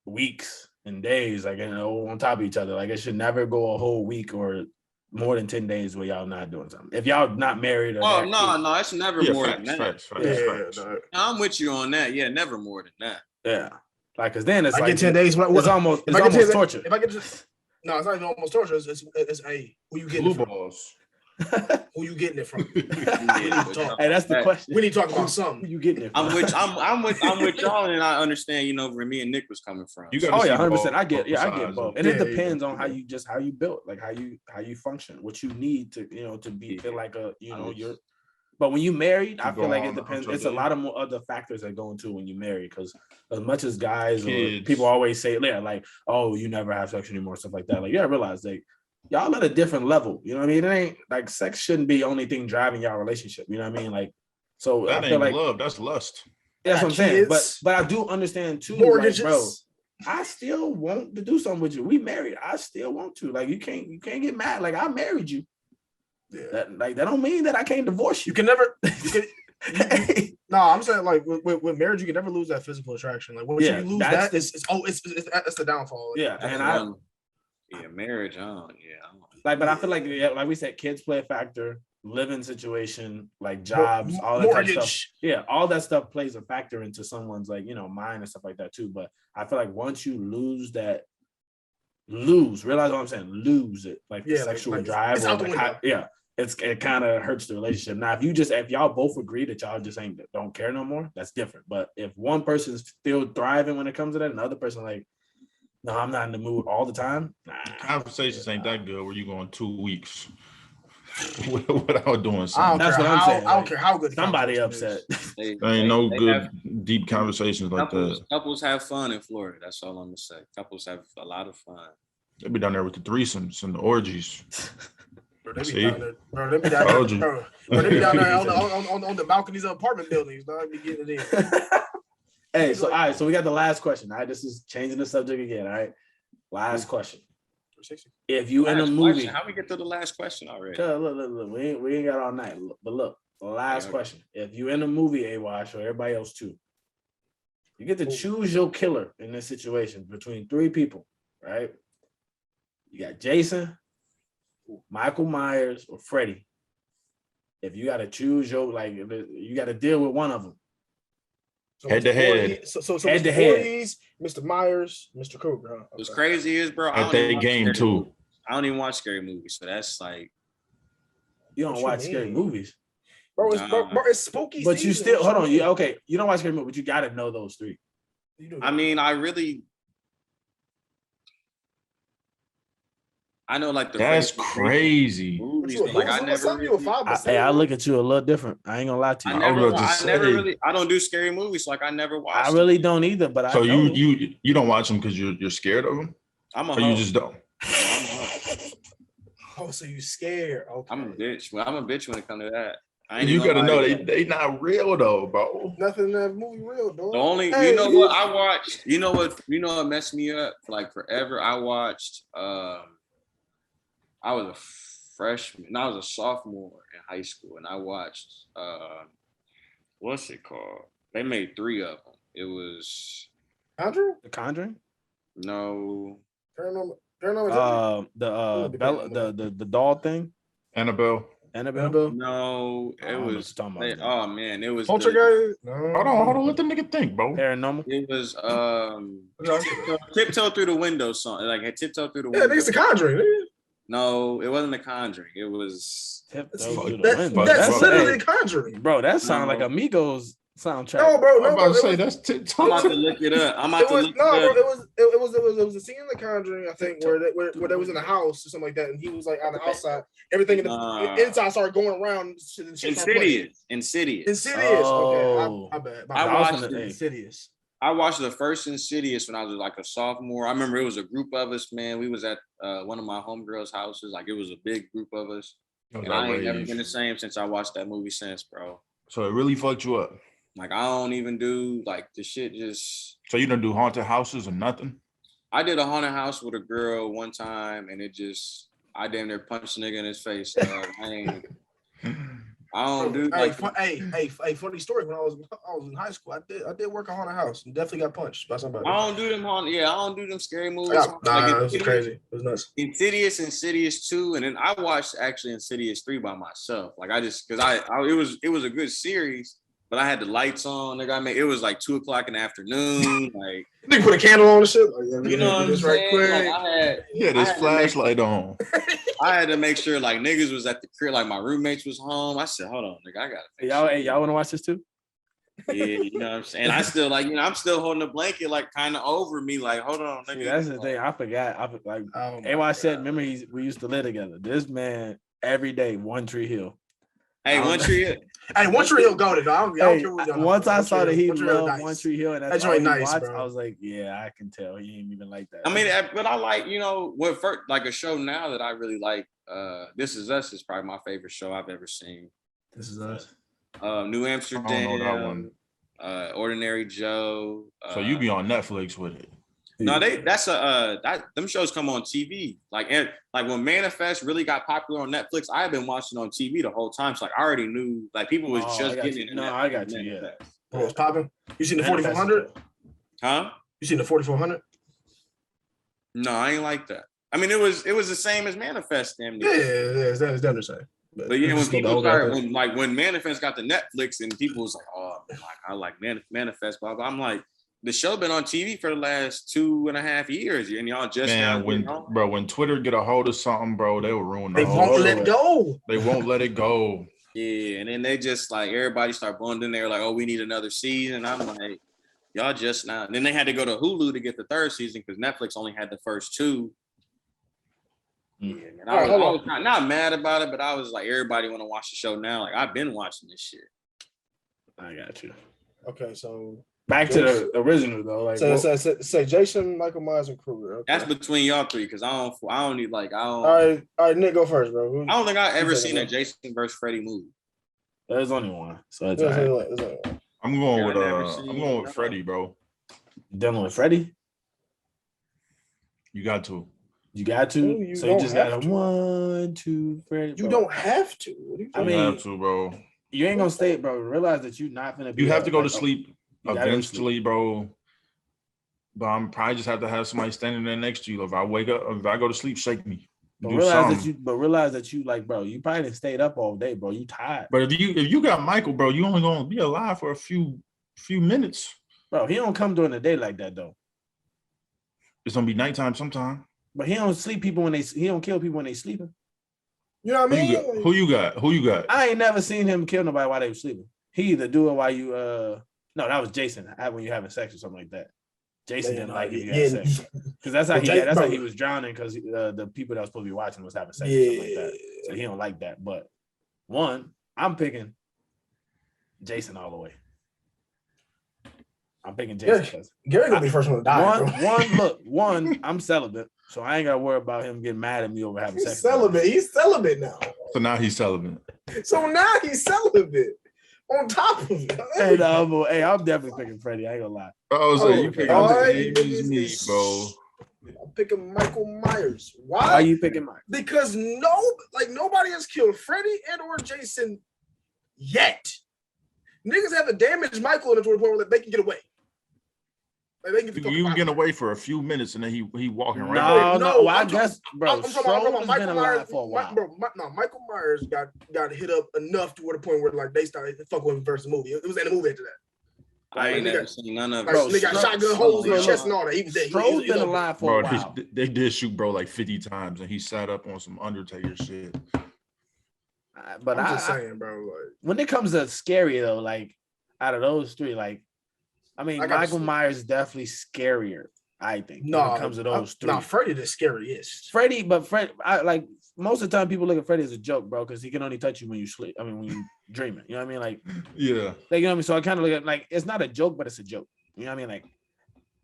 weeks and days, like on top of each other. Like, it should never go a whole week or more than 10 days where y'all not doing something. If y'all not married, no, it's never more than that. Facts. I'm with you on that. Yeah, never more than that. Yeah, like, because then it's I like get 10 days. It's almost torture. If I get no, it's not even almost torture. It's who you getting it from? Who you getting it from? Hey, that's the question. We need to talk about something. Who you getting it from? I'm with y'all, and I understand, where me and Nick was coming from. You 100%. I get both, and it depends on how you built, like how you function, what you need to feel like you're. But when you married, I feel like it depends. It's a lot of more other factors that go into when you marry, because as much as guys or people always say, like, oh, you never have sex anymore, stuff like that. Like, you gotta realize, like, y'all at a different level. You know what I mean? It ain't like sex shouldn't be the only thing driving y'all relationship. You know what I mean? Like, so that I feel ain't like love. That's lust. That's what I'm saying. But I do understand too, like, bro. I still want to do something with you. We married. I still want to. Like, you can't get mad. Like, I married you. Yeah. That don't mean that I can't divorce you. You can never. No, I'm saying, like, with marriage, you can never lose that physical attraction. Like, once you lose that, it's the downfall. Yeah, and marriage, like, but I feel like we said, kids play a factor, living situation, like jobs, all that type of stuff. Yeah, all that stuff plays a factor into someone's, like, mind and stuff like that too. But I feel like once you lose realize what I'm saying, lose it, like the sexual drive, or like it kind of hurts the relationship. Now, if y'all both agree that y'all just don't care no more, that's different. But if one person's still thriving when it comes to that, and the other person like, no, I'm not in the mood all the time. Conversations ain't that good where you going 2 weeks without doing something. That's what I'm saying. I don't care how good somebody upset. There ain't no good deep conversations like that. Couples have fun in Florida. That's all I'm gonna say. Couples have a lot of fun. They be down there with the threesomes and the orgies. They be down there on the balconies of apartment buildings. Dog, be getting it in. Hey, so all right, so we got the last question. All right, this is changing the subject again. All right, last question. If you in a movie, how we get to the last question already? Look, we ain't got all night. But look, the last question. If you in a movie, AWash, or everybody else too, you get to choose your killer in this situation between 3 people, right? You got Jason, Michael Myers, or Freddy. If you got to choose you got to deal with one of them. So head to head. So head to head. Mr. Myers, Mr. Krueger. Huh? Okay. What's crazy is, bro, at that game too. I don't even watch scary movies, so that's like, you don't watch scary movies, bro. It's spooky. But you still hold on. You don't watch scary movies, but you got to know those 3. I mean, I know, like, that's crazy. Movies, like, I never. I look at you a little different. I ain't gonna lie to you. I don't do scary movies. Like, I never watch. I really don't either. But so you don't watch them because you're scared of them. You just don't. Oh, so you scared? Okay. I'm a bitch. Well, I'm a bitch when it comes to that. You gotta know they not real though, bro. Nothing in that movie real, dog. The only, you know what I watched. You know what messed me up like forever. I watched. I was a freshman. I was a sophomore in high school, and I watched. What's it called? They made 3 of them. It was Conjuring. The Conjuring. No. Paranormal. The doll thing. Annabelle. Annabelle? No, it was. Oh man, it was. Poltergeist. No. Hold on. Let the nigga think, bro. Paranormal. It was Tiptoe Through the Window song. Like I tiptoe through the window. Yeah, nigga's The Conjuring. No, it wasn't The Conjuring. It was. Tiptoe Through the Window. That's literally The Conjuring, bro. That sounds like Amigos soundtrack. No, bro. I'm about to say that's Tiptoe. I'm about to look it up. Bro. It was a scene in The Conjuring, I think, where they was in a house or something like that, and he was like on the outside. Everything in the inside started going around. Insidious. Okay, my bad. I watched Insidious. I watched the first Insidious when I was like a sophomore. I remember it was a group of us, man. We was at one of my homegirls' houses. Like it was a big group of us. And I ain't never been the same since I watched that movie since, bro. So it really fucked you up. Like I don't even do like the shit just. So you don't do haunted houses or nothing? I did a haunted house with a girl one time, and I damn near punched a nigga in his face. I don't do like. Hey, funny story. When I was in high school, I did work a haunted house and definitely got punched by somebody. I don't do them I don't do them scary movies. Nah, it was crazy. It was nuts. Insidious 2, and then I watched actually Insidious 3 by myself. Like it was a good series. But I had the lights on, nigga. It was like 2:00 in the afternoon. Like nigga put a candle on and shit. Like, you know what I'm saying? Quick. Like this flashlight on. I had to make sure like niggas was at the crib, like my roommates was home. I said, hold on, nigga, I gotta. Y'all want to watch this too? Yeah, you know what I'm saying. I still like, I'm still holding the blanket like kind of over me. Like, hold on, nigga. See, that's the thing. I forgot. AWash said, remember we used to live together. This man every day, One Tree Hill. Hey, One Tree Hill. Hey, One Tree Hill go to. I don't care what once I saw that he loved One Tree Hill, and that's all he watched, bro. I was like, yeah, I can tell he ain't even like that. I mean, but I like, what first, like a show now that I really like. This Is Us is probably my favorite show I've ever seen. This Is Us. New Amsterdam. I don't know that one. Ordinary Joe. So you be on Netflix with it? No, them shows come on TV. Like when Manifest really got popular on Netflix, I had been watching on TV the whole time. So like I already knew like people was just getting it. No, I got you. Yeah. Oh, it's popping. You seen the 4400? Huh? You seen the 4400? No, I ain't like that. I mean, it was the same as Manifest. Damn near. Yeah, it's the other side. But yeah, when people started, when Manifest got the Netflix and people was like, oh, I like Manifest, blah blah. I'm like. The show been on TV for the last 2.5 years, and y'all just when Twitter get a hold of something, bro, they will ruin the whole. They won't let it go. They won't let it go. Yeah, and then they just like everybody start bonding. They're like, oh, we need another season. I'm like, y'all just now. And then they had to go to Hulu to get the third season because Netflix only had the first 2. Yeah, and I was not mad about it, but I was like, everybody want to watch the show now. Like I've been watching this shit. I got you. Okay, so. Back to the original though, like say Jason, Michael Myers, and Krueger. Okay. That's between y'all three because I don't need like I don't. All right, Nick, go first, bro. I don't think I ever seen a Jason versus Freddy movie. There's only one, so it's all right. I'm going with Freddy, bro. You done with Freddy? You got to. Ooh, so you just got a 1, 2, Freddy. You don't have to. You have to, bro. You ain't gonna stay, bro. Realize that you're not gonna be. You have to go to sleep. Eventually, bro. But I'm probably just have to have somebody standing there next to you. If I wake up, if I go to sleep, shake me. But realize that you like, bro. You probably didn't stayed up all day, bro. You tired. But if you got Michael, bro, you only gonna be alive for a few minutes. Bro, he don't come during the day like that though. It's gonna be nighttime sometime. But he don't sleep people he don't kill people when they sleeping. You know what I mean? Who you got? I ain't never seen him kill nobody while they were sleeping. He either do it while you no, that was Jason. When you having sex or something like that. Jason didn't like it. He had sex because that's how he was drowning because the people that was supposed to be watching was having sex or something like that. So he don't like that. But I'm picking Jason all the way. I'm picking Jason. Gary gonna be the first one to die. I'm celibate, so I ain't gotta worry about him getting mad at me over having sex. He's celibate now. So now he's celibate. On top of it. I'm definitely picking Freddy. I ain't gonna lie. You picking me, bro. I'm picking Michael Myers. Why? Why are you picking Myers? Because nobody has killed Freddy and or Jason yet. Niggas haven't damaged Michael to the point where they can get away. You can get away for a few minutes and then he walking right back. No, I guess, bro. Stroll's been alive for a while. Michael Myers got hit up enough to the point where like they started fucking with him versus the movie. It was in the movie after that. I ain't never seen none of it. Bro, they got shotgun holes in his chest and all that. He was dead. Stroll's been alive for a while. They did shoot bro like 50 times and he sat up on some Undertaker shit. But I'm just saying, bro. Like, when it comes to scary though, like out of those three, like I mean, Michael Myers is definitely scarier. I think when it comes to those three. No, Freddy the scariest. Freddy, I like most of the time people look at Freddy as a joke, bro, because he can only touch you when you sleep. I mean, when you dreaming. You know what I mean? Like, yeah. Like, you know what I mean? So I kind of look at like it's not a joke, but it's a joke. You know what I mean? Like,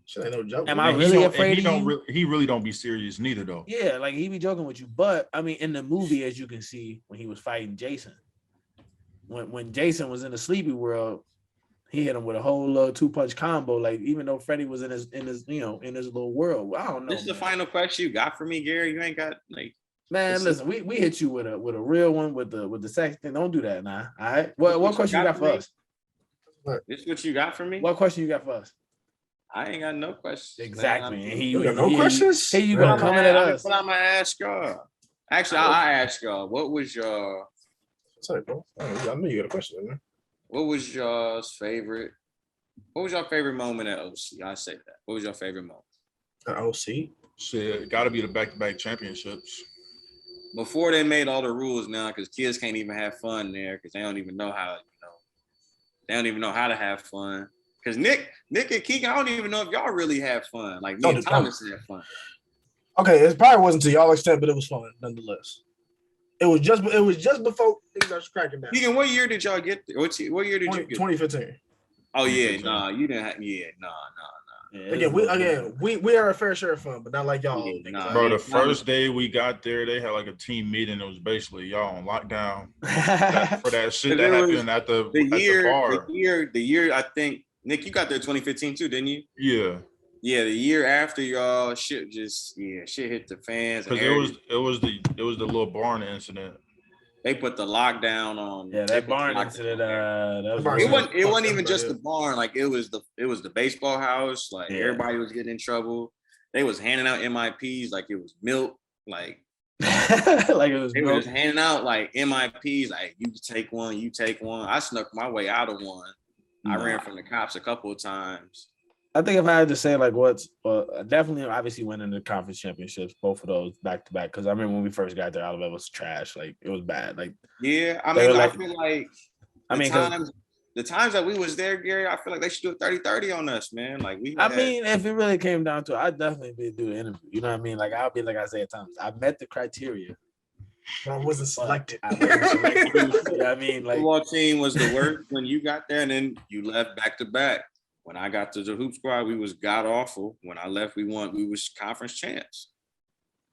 shit ain't no joke. Am I really afraid of you? He really don't be serious neither, though. Yeah, like he be joking with you. But I mean, in the movie, as you can see, when he was fighting Jason, when Jason was in the sleepy world, he hit him with a whole little 2-punch combo. Like, even though Freddy was in his little world. I don't know. This is the final question you got for me, Gary. You ain't got like. Man, listen, we hit you with a real one with the sex thing. Don't do that now. All right. What question you got for us? This is what you got for me? What question you got for us? I ain't got no questions. Exactly. You got no questions? Here you go, coming at us. What I'm gonna ask y'all. Actually, I ask y'all, what was your sorry, bro. I knew you got a question, man. What was your favorite moment at OC? I say that. What was your favorite moment? At OC? Shit, gotta be the back-to-back championships. Before they made all the rules now, because kids can't even have fun there because they don't even know how, they don't even know how to have fun. Because Nick and Keegan, I don't even know if y'all really have fun. Like me and Thomas had fun. Okay, it probably wasn't to y'all extent, but it was fun nonetheless. It was just before things started cracking down. Keegan, what year did y'all get there? What year did you get? 2015. Oh yeah, nah, you didn't have. Yeah, nah. Yeah, we are a fair share of fun, but not like y'all. Yeah, bro, the first day we got there, they had like a team meeting. It was basically y'all on lockdown for that shit that happened at the bar. The year I think Nick, you got there 2015 too, didn't you? Yeah. Yeah, the year after y'all shit hit the fans. Because it was the little barn incident. They put the lockdown on. Yeah, that barn incident. It wasn't even just the barn. Like it was the baseball house. Like everybody was getting in trouble. They was handing out MIPs like it was milk. Like like it was. They were just handing out like MIPs. Like you take one, you take one. I snuck my way out of one. I ran from the cops a couple of times. I think if I had to say like what's definitely obviously winning the conference championships, both of those back to back. Because I remember when we first got there, Alabama was trash. Like it was bad. Like yeah, I mean, I feel like the times that we was there, Gary, I feel like they should do a 30-30 on us, man. Like I mean, if it really came down to it, I'd definitely do the interview. You know what I mean? Like I'll be like Isaiah Thomas. I met the criteria. I wasn't selected. You know what I mean? Like football team was the worst when you got there, and then you left back to back. When I got to the hoop squad, we was god awful. When I left, we was conference champs.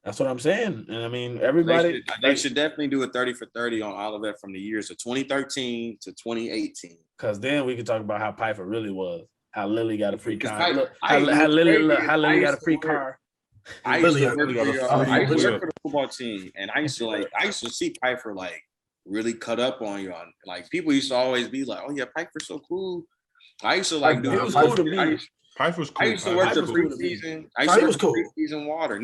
That's what I'm saying. And I mean, everybody they should definitely do a 30 for 30 on all of that from the years of 2013 to 2018. Because then we could talk about how Piper really was. How Lily got a free car. How Lily got a free car. I used to work for the football team, and I used to see Piper like really cut up on you. Like people used to always be like, "Oh yeah, Piper's so cool." I used to like do. It was cool to me. Piper's cool. I used to work the preseason. I used to work the preseason water.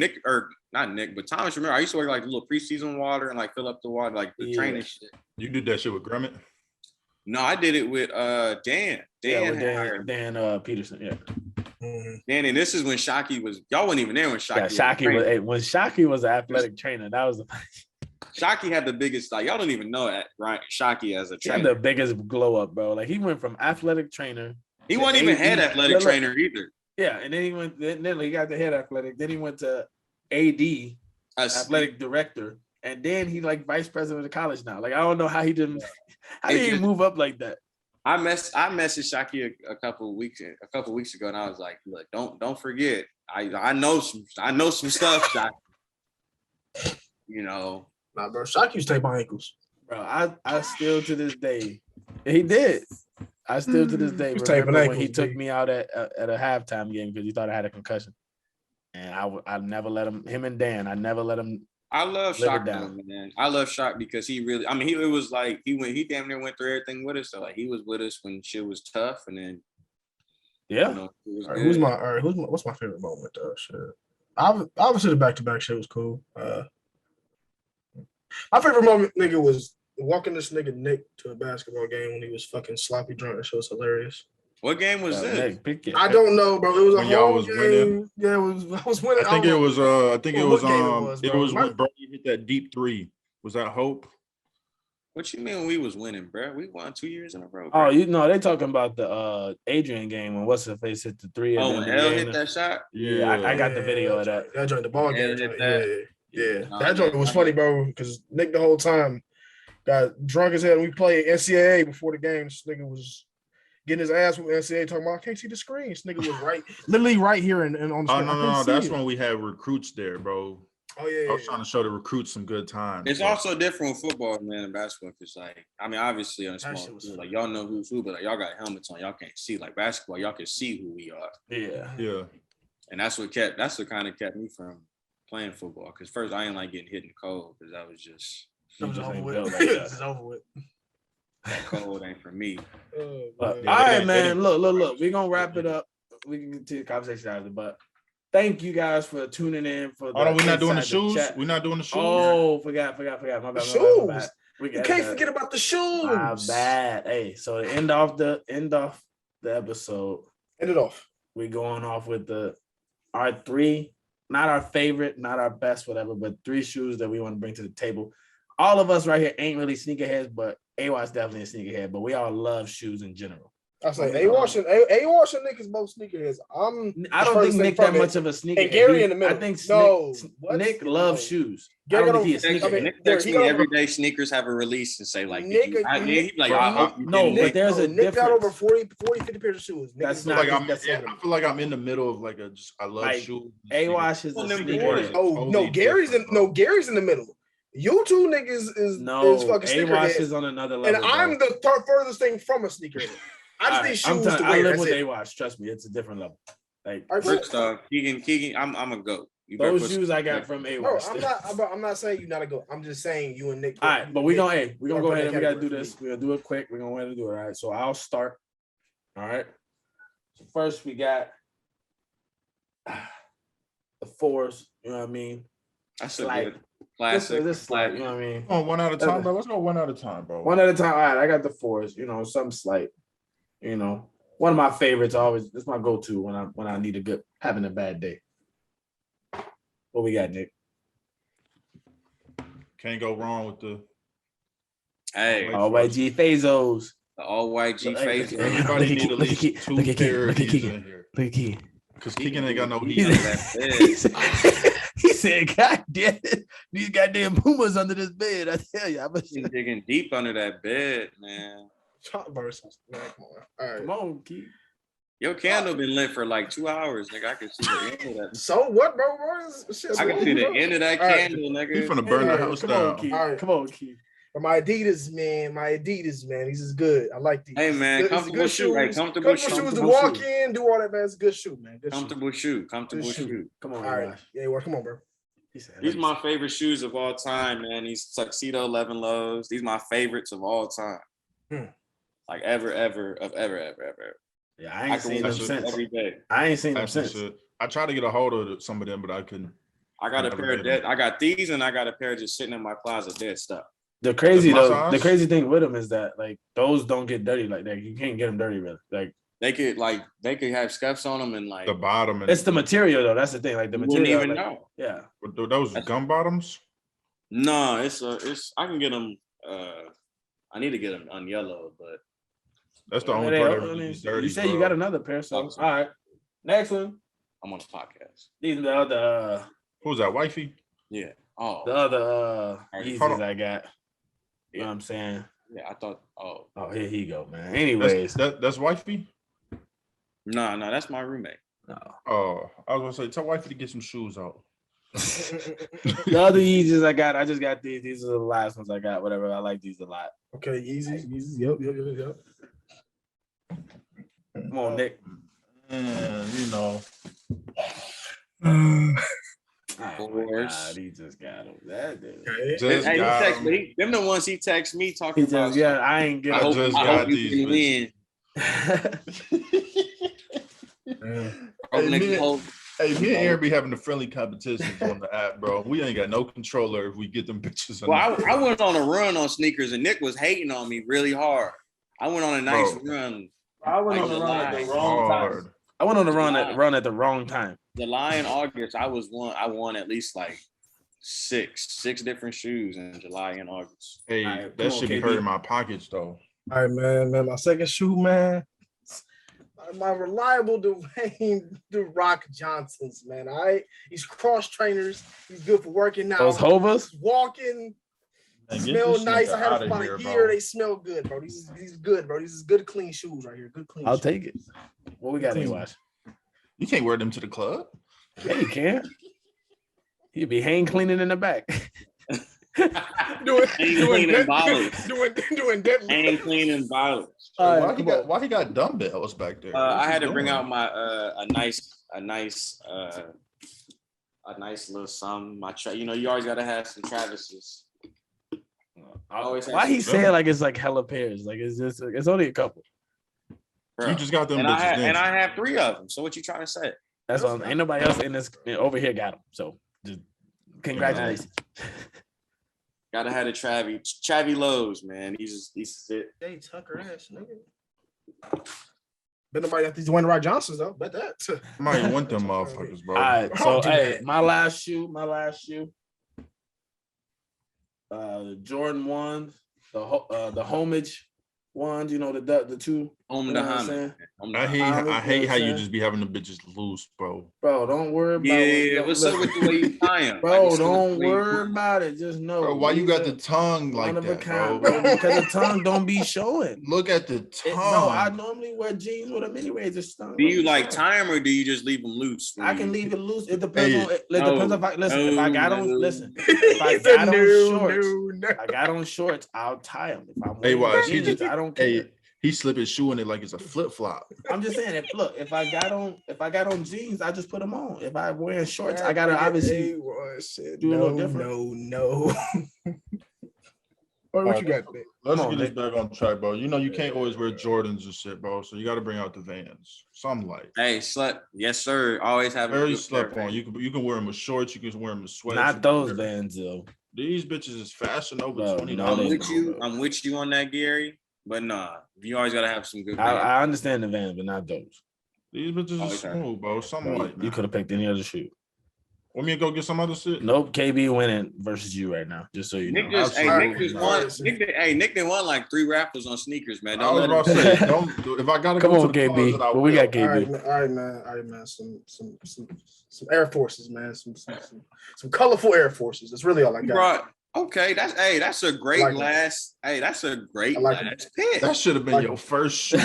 Not Nick, but Thomas. Remember, I used to work like a little preseason water and like fill up the water, like the training shit. You did that shit with Grummett? No, I did it with Dan. Dan Peterson. Yeah. Mm-hmm. Dan, and this is when Shockey was. Y'all weren't even there when Shockey. Yeah, Shockey was. Hey, when Shockey was an athletic trainer, that was the. Shockey had the biggest, like y'all don't even know that, right? Shockey as a trainer. He had the biggest glow up, bro. Like he went from athletic trainer. He wasn't even head athletic trainer either. Yeah, and then he went. Then he got the head athletic. Then he went to AD, athletic director, and then he like vice president of the college now. Like I don't know how he didn't. How did he move up like that? I messaged Shockey a couple weeks ago, and I was like, look, don't forget. I know some stuff, Shockey. You know. Nah, bro. Shockey used to take my ankles. Bro, I still to this day. He did. I still to this day remember when he took me out at a halftime game because he thought I had a concussion. And I never let him and Dan, I never let him. I love Shock, man. I love Shock because he really, I mean, it was like he damn near went through everything with us. So like he was with us when shit was tough. And then Yeah. You know, what's my favorite moment though? Shit. Obviously the back-to-back shit was cool. My favorite moment, nigga, was walking this nigga Nick to a basketball game when he was fucking sloppy drunk. That shit was hilarious. What game was this? I don't know, bro. It was a home game. Winning. Yeah, I was winning. I think it was when bro. Brady hit that deep three. Was that Hope? What you mean we was winning, bro? We won 2 years in a row. Bro. Oh, you know they talking about the Adrian game when what's the face hit the three. Oh, when L hit that shot. Yeah, I got the video of that. That joint the ball game. Yeah. No, that joint was funny, bro. Because Nick the whole time got drunk as hell. We played NCAA before the game. This nigga was getting his ass with NCAA talking about I can't see the screen. This nigga was literally right here and on the screen. No, that's when we had recruits there, bro. Oh yeah, I was trying to show the recruits some good time. It's also different with football, man, and basketball. Because obviously on a small field, like y'all know who's who, but like y'all got helmets on, y'all can't see. Like basketball, y'all can see who we are. Yeah. And that's what kind of kept me from playing football. Because first I ain't like getting hit in the cold because that was just. Over with. That cold ain't for me. All right, man. Look. We're gonna wrap it up. We can continue the conversation after, but. Thank you guys for tuning in for the. Oh, we're not doing the shoes. We're not doing the shoes. Oh, forgot. My bad. Shoes. You can't forget about the shoes. My bad. Hey, so to end off the episode. End it off. We're going off with our three, not our favorite, not our best, whatever, but 3 shoes that we want to bring to the table. All of us right here ain't really sneakerheads, but AWash definitely a sneakerhead. But we all love shoes in general. I say AWash and Nick is both sneakerheads. I don't think Nick that much of a sneakerhead. And Gary in the middle. I think Nick loves shoes. Gary Nick texts me every day. Sneakers have a release and say like, Nick, but there's a Nick difference. got over 40, 50 pairs of shoes. I feel like I'm in the middle of I love shoes. AWash is a sneakerhead. Gary's in the middle. You two niggas is fucking sneakerheads. AWash is on another level. And I'm the furthest thing from a sneakerhead. I just need shoes to wear. I live with AWash. Trust me, it's a different level. Like first off, Keegan, I'm a goat. Those shoes I got from AWash. I'm not saying you not a goat. I'm just saying you and Nick. All right, but we're gonna go ahead and we gotta do this. We're gonna do it quick. We're gonna go ahead and do it. All right. So I'll start. All right. So first we got the 4s. You know what I mean? That's like classic. This you know what I mean? Oh, one at a time, bro. Let's go one at a time, bro. One at a time. All right, I got the 4s. You know, something slight. You know, one of my favorites. Always, it's my go-to when I need having a bad day. What we got, Nick? Can't go wrong with the all white G Fazos. The all white G Fazos. Everybody need at least 2 pairs in here. Look at Key. Because Keegan ain't got no heat. He said, "God damn it, these goddamn Pumas under this bed." I tell you, I'm digging deep under that bed, man. Top versus. Man, come on. All right. Come on, Key. Your candle been lit for like 2 hours, nigga. I can see the end of that. So what, bro? I can see the end of that candle, nigga. He's finna burn the house down. Come on, Key. My Adidas, man. These is good. I like these. Hey, man, comfortable shoe. Right, comfortable shoes to walk in, do all that, man. It's a good shoe, man. Comfortable shoe. Come on, all right. Yeah, well, come on, bro. These are my favorite shoes of all time, man. These Tuxedo 11 lows. These are my favorites of all time. Like ever. Yeah, I ain't seen them since. Every day. I ain't seen them since. I tried to get a hold of some of them, but I couldn't. I got a pair of dead. I got these, and I got a pair just sitting in my closet, dead stuff. The crazy thing with them is that like those don't get dirty like that. You can't get them dirty really. Like they could have scuffs on them and like the bottom. It's the material though. That's the thing. Like the material. You wouldn't even know. Yeah. But those gum bottoms? No, it's I can get them. I need to get them on yellow, but that's the only part that really dirty. You say you got another pair, so all right. Next one. I'm on the podcast. These are the other. Who's that? Wifey? Yeah. Oh. The other Yeezys I got. You know what I'm saying? Yeah, I thought. Oh, here he go, man. Anyways, that's wifey. No, that's my roommate. No. Oh, I was gonna say, tell wifey to get some shoes out. The other Yeezys I got, I just got these. These are the last ones I got. Whatever, I like these a lot. Okay, Yeezys. Yep. Come on, Nick. You know. Oh my God, he just got him. That dude. Them the ones he texts me talking about. Yeah, I ain't get. I just got these. Me and Aaron be having the friendly competitions on the app, bro. We ain't got no controller if we get them bitches. Well, I went on a run on sneakers, and Nick was hating on me really hard. I went on a nice run. I went on a run at the wrong time. I went on a run at the wrong time. July and August, I won at least like six different shoes in July and August. Hey, that should be hurting my pockets though. All right, man. My second shoe, man. My reliable Dwayne The Rock Johnsons, man. All right, he's cross trainers. He's good for working out. Those Hovas, walking. Smell nice. I had them for about a year. Bro. They smell good, bro. These good, bro. These is good, clean shoes right here. Good, clean. I'll take it. What we got, AWash? You can't wear them to the club. Yeah, you can. You'd be hang cleaning in the back. doing deadlift. Hang cleaning bottles. Why he got dumbbells back there? I had to bring out my a nice little something. You always gotta have some Travis's. Why he say it like it's like hella pairs? Like it's only a couple. Bro. You just got them, and I have 3 of them. So what you trying to say? That's what ain't nobody else in this over here got them. So just congratulations. Gotta have the Travie Lowe's, man. He's it. Hey, Tucker ass nigga. Bet nobody got these Dwayne Rock Johnsons though. Bet that. Might want them motherfuckers, bro. All right, so hey, my last shoe. Jordan ones, the homage ones, the two. I hate how you just be having the bitches loose, bro. Bro, don't worry about it. Yeah, what's up with the way you tie them? Bro, don't worry about it. Just know. Bro, why you got the tongue like that, bro? Because the tongue don't be showing. Look at the tongue. No, I normally wear jeans with them anyway. Just do you like tie them or do you just leave them loose? I can leave it loose. It depends depends if I got on shorts, I'll tie them. If I'm wearing jeans, I don't care. He slip his shoe in it like it's a flip flop. I'm just saying, if I got on jeans, I just put them on. If I wear shorts, I gotta obviously do a little different. No. What you got? Let's get this back on track, bro. You can't always wear Jordans and shit, bro. So you got to bring out the Vans. Something like. Hey, slut. Yes, sir. Always have. Very slept on. You can wear them with shorts. You can wear them with sweats. Not those Vans though. These bitches is fashion over $20. I'm with you on that, Gary. But nah, you always gotta have some good. I understand the Vans, but not those. These bitches are smooth, bro. Something like you could have picked any other shoe. Want me to go get some other shit? Nope, KB winning versus you right now. Just so you know. Nick done won like 3 raffles on sneakers, man. I was about to say, if I gotta come on, KB. What we got, KB? All right, man. Some Air Forces, man. Some colorful Air Forces. That's really all I got. Okay, that's a great last. Hey, that's a great last pick. That should have been your first shoe.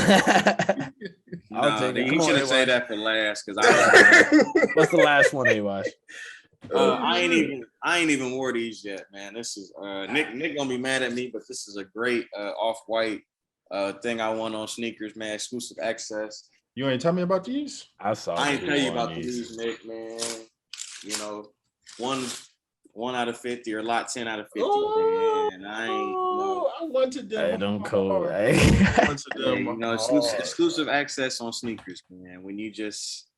I'll take it. You should have said that for last because What's the last one, AWash? I ain't even wore these yet, man. This is Nick gonna be mad at me, but this is a great off-white thing I won on sneakers, man. Exclusive access. You ain't tell me about these? I ain't tell you about these, Nick, man. One out of 50 or lot 10 out of 50. Man. I wanted them. Hey, don't call. Exclusive access on sneakers, man. When you just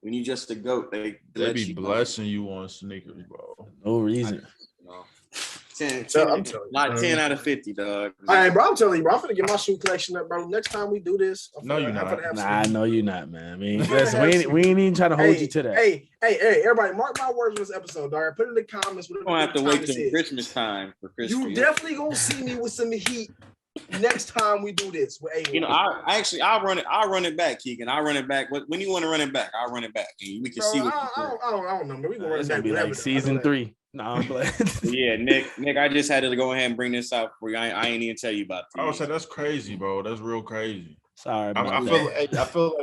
the GOAT, they be blessing you on sneakers, bro. No reason. 10 out of 50, dog. All right, bro. I'm telling you, bro. I'm gonna get my shoe collection up, bro. Next time we do this, no, you're not. I know you're not, man. I mean, listen, we ain't even trying to hold you to that. Hey, everybody, mark my words on this episode, dog. Put in the comments. We're gonna have to wait till Christmas time for Christmas. You definitely gonna see me with some heat next time we do this. With I'll run it back, Keegan. I'll run it back. When you want to run it back, I'll run it back. We can see. I don't know. We gonna run it back. Be like season 3. No, I'm glad. Yeah, Nick, I just had to go ahead and bring this out for you. I ain't even tell you about this. Oh, so that's crazy, bro. That's real crazy. Sorry, I feel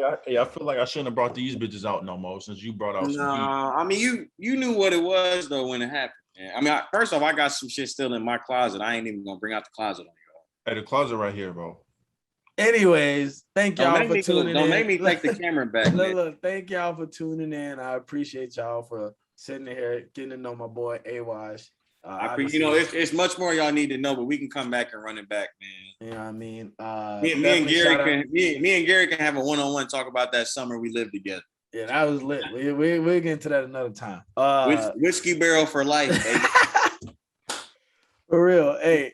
like I shouldn't have brought these bitches out no more since you brought out. I mean you knew what it was though when it happened. Man. I mean, first off, I got some shit still in my closet. I ain't even gonna bring out the closet on y'all. Hey, the closet right here, bro. Anyways, thank y'all for tuning in. Don't make me take the camera back. Look, thank y'all for tuning in. I appreciate y'all for sitting here getting to know my boy AWash. It's much more y'all need to know, but we can come back and run it back, man. You know what I mean? Me and Gary can have a one-on-one talk about that summer we lived together. Yeah, that was lit. We'll get into that another time. Whiskey barrel for life, baby. For real. Hey,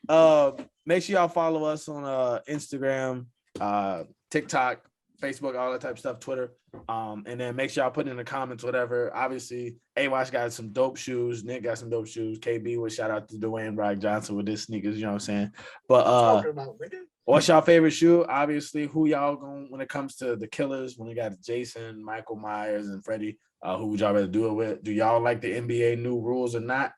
make sure y'all follow us on Instagram, TikTok, Facebook, all that type of stuff, Twitter. And then make sure y'all put in the comments, whatever. Obviously, AWash got some dope shoes. Nick got some dope shoes. KB was shout out to Dwayne Rock Johnson with his sneakers, you know what I'm saying? But what's y'all favorite shoe? Obviously, who y'all going when it comes to the killers, when we got Jason, Michael Myers, and Freddie, who would y'all rather do it with? Do y'all like the NBA new rules or not?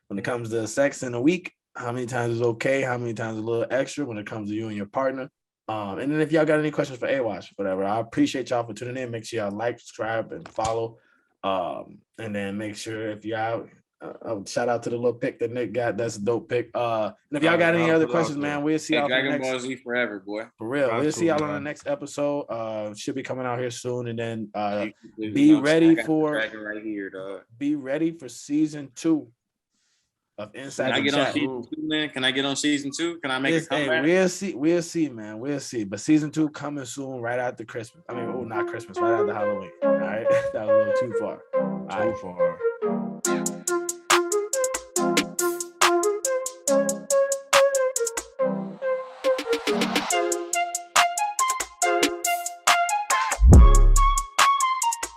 When it comes to sex in a week, how many times is okay? How many times a little extra when it comes to you and your partner? And then if y'all got any questions for AWash, whatever, I appreciate y'all for tuning in. Make sure y'all like, subscribe, and follow. And then make sure if y'all shout out to the little pick that Nick got. That's a dope pick. And if y'all got any other questions, man, we'll see y'all. Dragon Ball Z forever, boy. For real. We'll see y'all on the next episode. Should be coming out here soon. And then be ready for season 2 of Inside the Chat. Can I get on season 2? Can I make a comeback? We'll see, man. We'll see. But season 2 coming soon, right after Christmas. Not Christmas, right after Halloween. All right. That was a little too far. Too far.